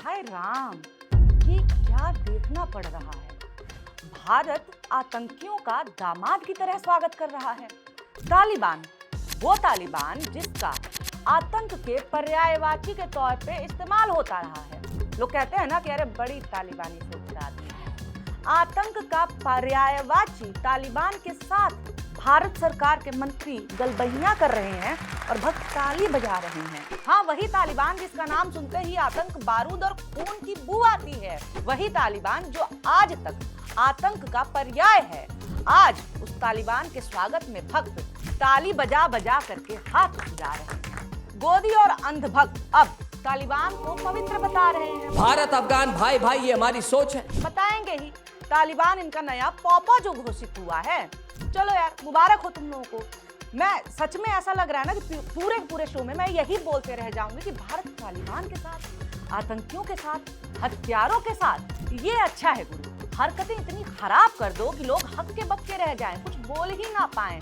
हाय राम, ये क्या देखना पड़ रहा है। भारत आतंकियों का दामाद की तरह स्वागत कर रहा है। तालिबान, वो तालिबान जिसका आतंक के पर्यायवाची के तौर पे इस्तेमाल होता रहा है। लोग कहते हैं ना कि अरे बड़ी तालिबानी सोच का आदमी है। आतंक का पर्यायवाची तालिबान के साथ भारत सरकार के मंत्री गलबहियां कर रहे हैं और भक्त ताली बजा रहे हैं। हाँ, वही तालिबान जिसका नाम सुनते ही आतंक, बारूद और खून की बू आती है। वही तालिबान जो आज तक आतंक का पर्याय है। आज उस तालिबान के स्वागत में भक्त ताली बजा बजा करके हाथ सजा रहे हैं। गोदी और अंधभक्त अब तालिबान को पवित्र बता रहे हैं। भारत अफगान भाई भाई ये हमारी सोच है। बताएंगे ही, तालिबान इनका नया पौपा जो घोषित हुआ है। चलो यार, मुबारक हो तुम लोगों को। मैं सच में ऐसा लग रहा है ना कि पूरे शो में मैं यही बोलते रह जाऊंगी कि भारत तालिबान के साथ, आतंकियों के साथ, हत्यारों के साथ, ये अच्छा है गुरु। हरकतें इतनी खराब कर दो कि लोग हक्के बक्के रह जाएं, कुछ बोल ही ना पाएं।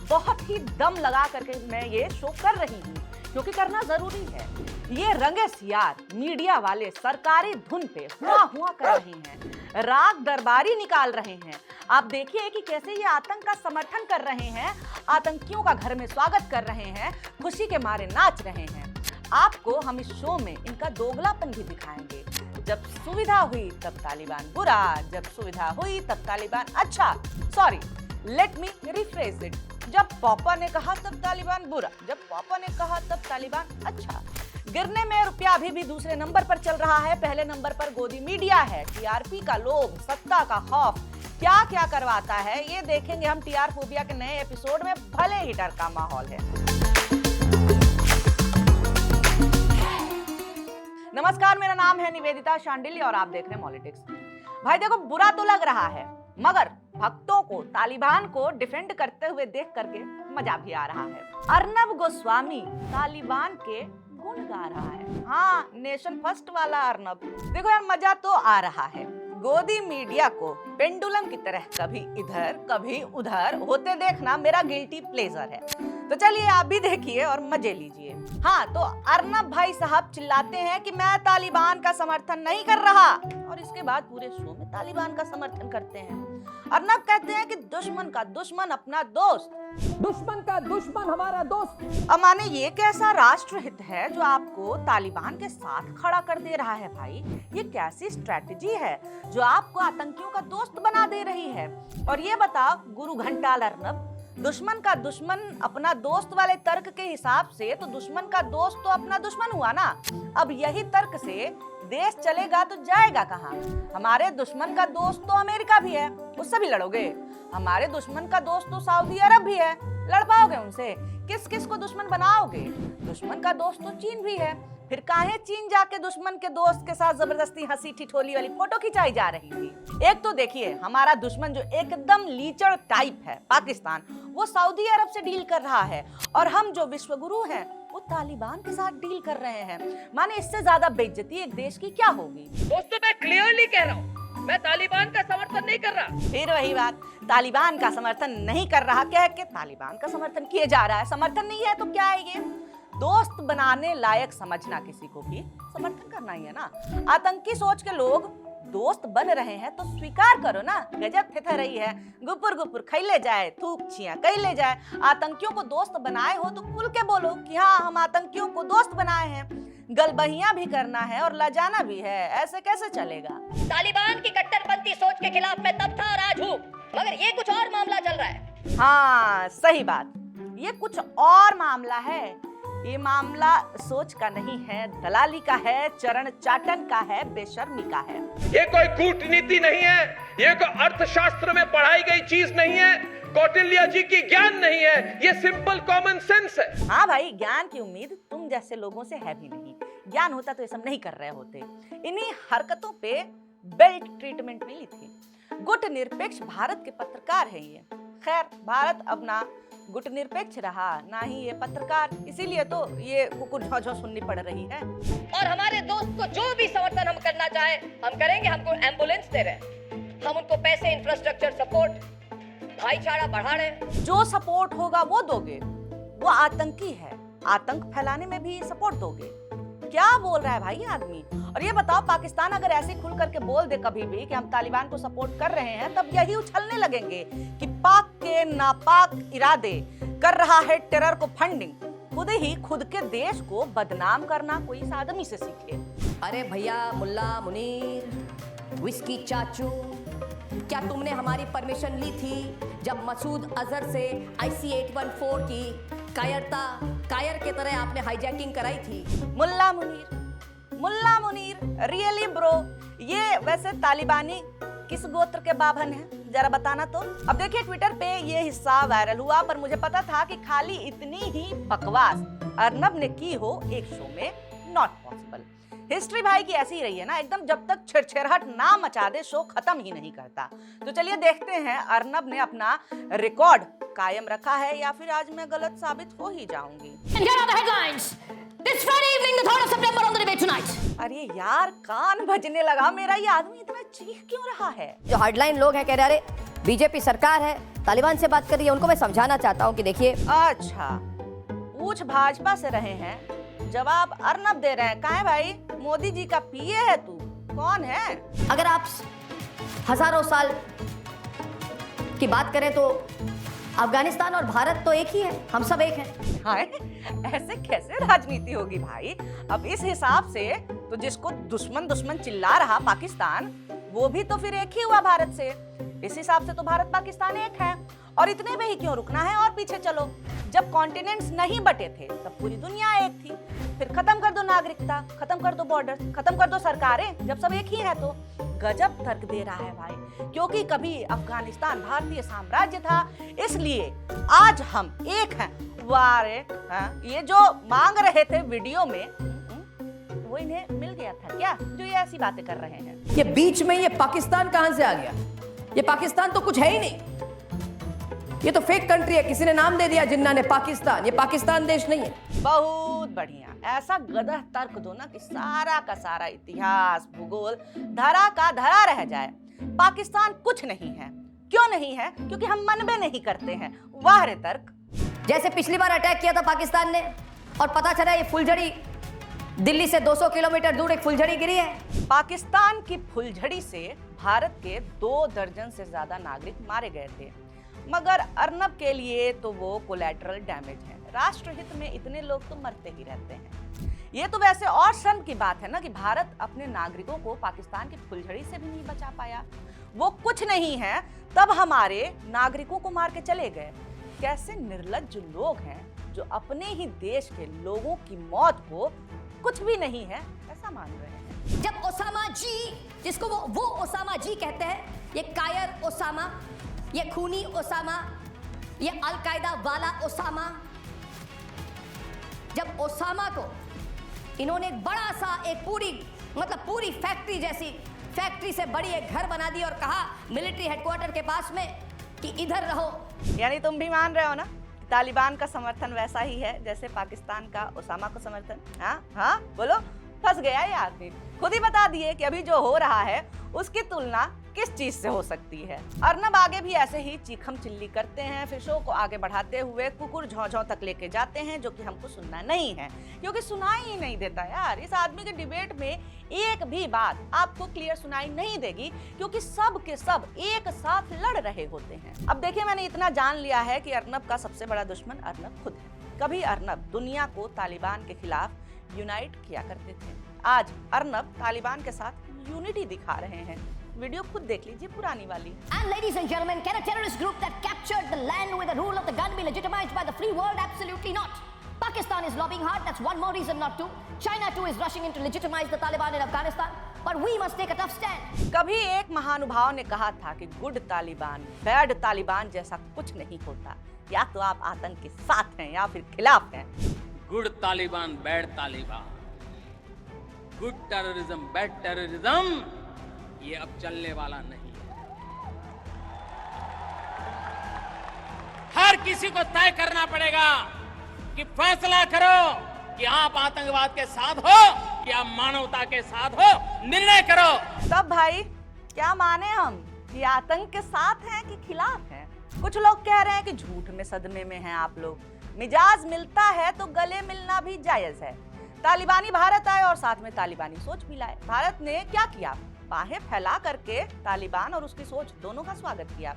बहुत ही दम लगा करके मैं ये शो कर रही हूँ क्योंकि करना जरूरी है। ये रंगे सियार मीडिया वाले सरकारी धुन पे हुआ कर रहे हैं, राग दरबारी निकाल रहे हैं। आप देखिए कि कैसे ये आतंक का समर्थन कर रहे हैं, आतंकियों का घर में स्वागत कर रहे हैं, खुशी के मारे नाच रहे हैं। आपको हम इस शो में इनका दोगलापन भी दिखाएंगे। जब सुविधा हुई तब तालिबान बुरा, जब सुविधा हुई तब तालिबान अच्छा। Sorry, let me rephrase it. जब पापा ने कहा तब तालिबान बुरा, जब पापा ने कहा तब तालिबान अच्छा। गिरने में रुपया अभी भी दूसरे नंबर पर चल रहा है, पहले नंबर पर गोदी मीडिया है। टीआरपी का लोभ, सत्ता का खौफ क्या क्या करवाता है ये देखेंगे हम टीआर फोबिया के नए एपिसोड में। भले ही डर का माहौल है। नमस्कार, मेरा नाम है निवेदिता शांडिल्य और आप देख रहे हैं पॉलिटिक्स। भाई देखो, बुरा तो लग रहा है मगर भक्तों को तालिबान को डिफेंड करते हुए देख करके मजा भी आ रहा है। अर्नब गोस्वामी तालिबान के गुण गा रहा है। हाँ, नेशन फर्स्ट वाला अर्नब। देखो यार, मजा तो आ रहा है। गोदी मीडिया को पेंडुलम की तरह कभी इधर कभी उधर होते देखना मेरा गिल्टी प्लेजर है। तो चलिए आप भी देखिए और मजे लीजिए। हाँ, तो अर्नब भाई साहब चिल्लाते हैं कि मैं तालिबान का समर्थन नहीं कर रहा और इसके बाद पूरे शो में तालिबान का समर्थन करते हैं। अर्नब कहते हैं कि दुश्मन का दुश्मन अपना दोस्त, दुश्मन का दुश्मन हमारा दोस्त। अब माने ये कैसा राष्ट्रहित है जो आपको तालिबान के साथ खड़ा कर दे रहा है भाई? ये कैसी स्ट्रेटजी है जो आपको आतंकियों का दोस्त बना दे रही है? और ये बताओ गुरु घंटाल अर्नब, दुश्मन का दुश्मन अपना दोस्त वाले तर्क के हिसाब से तो दुश्मन का दोस्त तो अपना दुश्मन हुआ ना। अब यही तर्क से देश चलेगा तो जाएगा कहाँ? हमारे दुश्मन का दोस्त तो अमेरिका भी है, उससे भी लड़ोगे। हमारे दुश्मन का दोस्त तो सऊदी अरब भी है, लड़ पाओगे उनसे? किस किस को दुश्मन बनाओगे? दुश्मन का दोस्त तो चीन भी है, फिर काहे चीन जाके दुश्मन के दोस्त के साथ जबरदस्ती हंसी ठिठोली वाली फोटो खिंचाई जा रही थी? एक तो देखिए, हमारा दुश्मन जो एकदम लीचड़ टाइप है पाकिस्तान, वो सऊदी अरब से डील कर रहा है और हम जो विश्वगुरु हैं वो तालिबान के साथ डील कर रहे हैं। माने इससे ज्यादा बेइज्जती एक देश की क्या होगी? दोस्तों, मैं क्लियरली कह रहा हूँ, मैं तालिबान का समर्थन नहीं कर रहा। फिर वही बात, तालिबान का समर्थन नहीं कर रहा कह के तालिबान का समर्थन किए जा रहा है। समर्थन नहीं है तो क्या है ये? दोस्त बनाने लायक समझना किसी को भी समर्थन करना ही है ना। आतंकी सोच के लोग दोस्त बन रहे हैं तो स्वीकार करो ना। गजब थे रही है, गुपुर गुपुर खैले जाए, थूक छिया कैले जाए। आतंकियों को दोस्त बनाए हो तो खुल के बोलो कि हाँ, हम आतंकियों को दोस्त बनाए हैं। गलबहियां भी करना है और लजाना भी है, ऐसे कैसे चलेगा? तालिबान की कट्टरपंथी सोच के खिलाफ मैं तब था और आज हूँ, मगर ये कुछ और मामला चल रहा है। हाँ, सही बात, ये कुछ और मामला है। ये मामला सोच का नहीं है, दलाली का है, चरण चाटन का है, बेशर्मी का है। ये कोई कूटनीति नहीं है, ये कोई अर्थशास्त्र में पढ़ाई गई चीज नहीं है, कौटिल्य जी की ज्ञान नहीं है, ये सिंपल कॉमन सेंस है। हाँ भाई, ज्ञान की उम्मीद तुम जैसे लोगों से है भी नहीं। ज्ञान होता तो ये सब नहीं कर रहे होते। इन्हीं हरकतों पे बेल्ट ट्रीटमेंट मिली थी। गुट निरपेक्ष भारत के पत्रकार हैं ये। खैर, भारत अब ना गुट निरपेक्ष रहा ना ही ये पत्रकार, इसीलिए तो ये कुकुर झौ सुननी पड़ रही है। और हमारे दोस्त को जो भी समर्थन हम करना चाहे हम करेंगे। हमको एम्बुलेंस दे रहे, हम उनको पैसे, इंफ्रास्ट्रक्चर सपोर्ट, भाईचारा बढ़ा रहे। जो सपोर्ट होगा वो दोगे। वो आतंकी है, आतंक फैलाने में भी सपोर्ट दोगे? क्या बोल रहा है भाई ये आदमी? और ये बताओ, पाकिस्तान अगर ऐसे खुल करके बोल दे कभी भी कि हम तालिबान को सपोर्ट कर रहे हैं, तब यही उछलने लगेंगे कि पाक के नापाक इरादे कर रहा है टेरर को फंडिंग। खुद ही खुद के देश को बदनाम करना कोई इस आदमी से सीखे। अरे भैया मुल्ला मुनीर, विस्की चाचू, क्या तुमने हमारी परमिशन ली थी जब मसूद अजहर से IC 814 की कायर के तरह आपने हाईजैकिंग कराई थी? मुल्ला मुनीर रियली ब्रो, ये वैसे तालिबानी किस गोत्र के बाभन हैं, जरा बताना तो। अब देखिए, ट्विटर पे ये हिस्सा वायरल हुआ, पर मुझे पता था कि खाली इतनी ही बकवास अर्नब ने की हो एक शो में नॉट पॉसिबल। हिस्ट्री भाई की ऐसी ही रही है ना, एकदम जब तक छेड़छेड़हट ना मचा दे शो खत्म ही नहीं करता। तो चलिए देखते हैं अर्नब ने अपना रिकॉर्ड कायम रखा है या फिर आज मैं गलत साबित हो ही जाऊंगी। And here are the headlines. This Friday evening, the 3rd of September on the debate tonight. अरे यार, कान बजने लगा मेरा, ये आदमी इतना चीख क्यों रहा है? जो हार्डलाइन लोग हैं कह रहे अरे बीजेपी सरकार है, तालिबान से बात कर रही है, उनको मैं समझाना चाहता हूँ कि देखिए। अच्छा, पूछ भाजपा से रहे हैं, जवाब अर्नब दे रहे हैं। कहाँ है भाई? मोदी जी का पीए है तू? कौन है? अगर आप हजारों साल की बात करें तो अफगानिस्तान और भारत तो एक ही है, हम सब एक हैं। हाय, ऐसे कैसे राजनीति होगी भाई? अब इस हिसाब से तो जिसको दुश्मन दुश्मन चिल्ला रहा पाकिस्तान, वो भी तो फिर एक ही हुआ भारत से। इस हिसाब से तो भारत पाकिस्तान एक है, और इतने में ही क्यों रुकना है, और पीछे चलो। जब कॉन्टिनेंट्स नहीं बटे थे तब पूरी दुनिया एक थी। फिर खत्म कर दो नागरिकता, खत्म कर दो बॉर्डर, खत्म कर दो सरकारें, जब सब एक ही है तो। गजब तर्क दे रहा है भाई, क्योंकि कभी अफगानिस्तान भारतीय साम्राज्य था, इसलिए आज हम एक हैं। वारे ये जो मांग रहे थे वीडियो में, वो इन्हें मिल गया था क्या, जो ये ऐसी बातें कर रहे हैं? ये बीच में ये पाकिस्तान कहां से आ गया? ये पाकिस्तान तो कुछ है ही नहीं, ये तो फेक कंट्री है, किसी ने नाम दे दिया जिन्ना ने पाकिस्तान। ये पाकिस्तान देश नहीं है। बहुत बढ़िया, ऐसा गदह तर्क दो ना कि सारा का सारा इतिहास भूगोल धरा का धरा रह जाए। पाकिस्तान कुछ नहीं है। क्यों नहीं है? क्योंकि हम मनबे नहीं करते हैं। वाह रे तर्क। जैसे पिछली बार अटैक किया था पाकिस्तान ने और पता चला ये फुलझड़ी दिल्ली से 200 किलोमीटर दूर एक फुलझड़ी गिरी है। पाकिस्तान की फुलझड़ी से भारत के 2 दर्जन से ज्यादा नागरिक मारे गए थे, मगर अर्नब के लिए तो वो कोलैटरल डैमेज है। राष्ट्रहित में इतने लोग तो मरते ही रहते हैं। ये तो वैसे और शर्म की बात है ना कि भारत अपने नागरिकों को पाकिस्तान की फुलझड़ी से भी नहीं बचा पाया। वो कुछ नहीं है, तब हमारे नागरिकों को मार के चले गए। कैसे निर्लज्ज लोग हैं जो अपने ही देश के लोगों की मौत को कुछ भी नहीं है ऐसा मान रहे हैं। जब ओसामा जी, जिसको वो ओसामा जी कहते हैं, ये कायर ओसामा, ये खूनी ओसामा, ये अलकायदा वाला ओसामा, जब ओसामा को इन्होंने एक बड़ा सा एक पूरी फैक्ट्री जैसी, फैक्ट्री से बड़ी एक घर बना दी और कहा मिलिट्री हेडक्वार्टर के पास में कि इधर रहो। यानी तुम भी मान रहे हो ना तालिबान का समर्थन वैसा ही है जैसे पाकिस्तान का ओसामा को समर्थन? हाँ बोलो, फंस गया ये आदमी। खुद ही बता दिए कि अभी जो हो रहा है उसकी तुलना किस चीज से हो सकती है। अर्नब आगे भी ऐसे ही चीखम चिल्ली करते हैं, फिर शो को आगे बढ़ाते हुए कुकुर झौं तक लेके जाते हैं, जो कि हमको सुनना नहीं है, क्योंकि सुनाई ही नहीं देता यार। इस आदमी के डिबेट में एक भी बात आपको क्लियर सुनाई नहीं देगी, क्योंकि सब के सब एक साथ लड़ रहे होते हैं। अब देखिए, मैंने इतना जान लिया है कि अर्नब का सबसे बड़ा दुश्मन अर्नब खुद है। कभी अर्नब दुनिया को तालिबान के खिलाफ यूनाइट किया करते थे, आज अर्नब तालिबान के साथ यूनिटी दिखा रहे हैं। वीडियो खुद देख लीजिए, पुरानी वाली। And ladies and gentlemen, can a terrorist group that captured the land with the rule of the gun be legitimized by the free world? Absolutely not. Pakistan is lobbying hard, that's one more reason not to. China too is rushing in to legitimize the Taliban in Afghanistan, but we must take a tough stand. कभी एक महानुभाव ने कहा था कि good Taliban bad Taliban जैसा कुछ नहीं होता, या तो आप आतंक के साथ हैं या फिर खिलाफ हैं। Good Taliban bad Taliban, good terrorism bad terrorism, ये अब चलने वाला नहीं है। हर किसी को तय करना पड़ेगा कि फैसला करो कि आप आतंकवाद के साथ हो या मानवता के साथ हो, निर्णय करो। तब भाई क्या माने हम कि आतंक के साथ हैं कि खिलाफ हैं? कुछ लोग कह रहे हैं कि झूठ में सदमे में हैं आप लोग। मिजाज मिलता है तो गले मिलना भी जायज है। तालिबानी भारत आए और साथ में तालिबानी सोच भी लाए। भारत ने क्या किया? बाहें फैला करके तालिबान और उसकी सोच दोनों का स्वागत किया।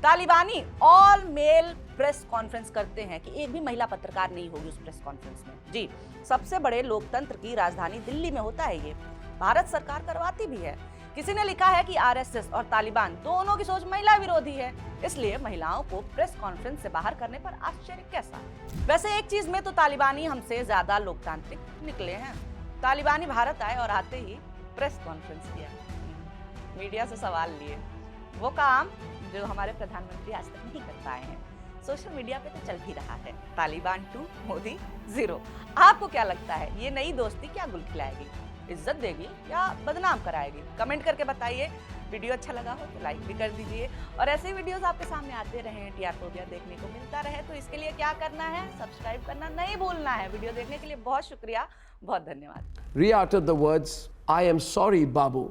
तालिबानी ऑल मेल प्रेस कॉन्फ्रेंस करते हैं कि एक भी महिला पत्रकार नहीं होगी उस प्रेस कॉन्फ्रेंस में। जी, सबसे बड़े लोकतंत्र की राजधानी दिल्ली में होता है ये। भारत सरकार करवाती भी है। किसी ने लिखा है कि आरएसएस और तालिबान दोनों की सोच महिला विरोधी है, इसलिए महिलाओं को प्रेस कॉन्फ्रेंस से बाहर करने पर आश्चर्य कैसा? वैसे एक चीज में तो तालिबानी हमसे ज्यादा लोकतांत्रिक निकले हैं। तालिबानी भारत आए और आते ही प्रेस कॉन्फ्रेंस किया, मीडिया से सवाल लिए, वो काम जो हमारे प्रधानमंत्री आज तक नहीं कर पाए हैं। सोशल मीडिया पे तो चल भी रहा है, तालिबान 2 मोदी 0। आपको क्या लगता है, ये नई दोस्ती क्या गुल खिलाएगी, इज्जत देगी या बदनाम कराएगी? कमेंट करके बताइए। वीडियो अच्छा लगा हो तो लाइक भी कर दीजिए और ऐसे वीडियोस आपके सामने आते रहे, टीआर फोबिया देखने को मिलता रहे, तो इसके लिए क्या करना है? सब्सक्राइब करना नहीं भूलना है। वीडियो देखने के लिए बहुत शुक्रिया, बहुत धन्यवाद। Ria uttered the words, "I am sorry, Babu."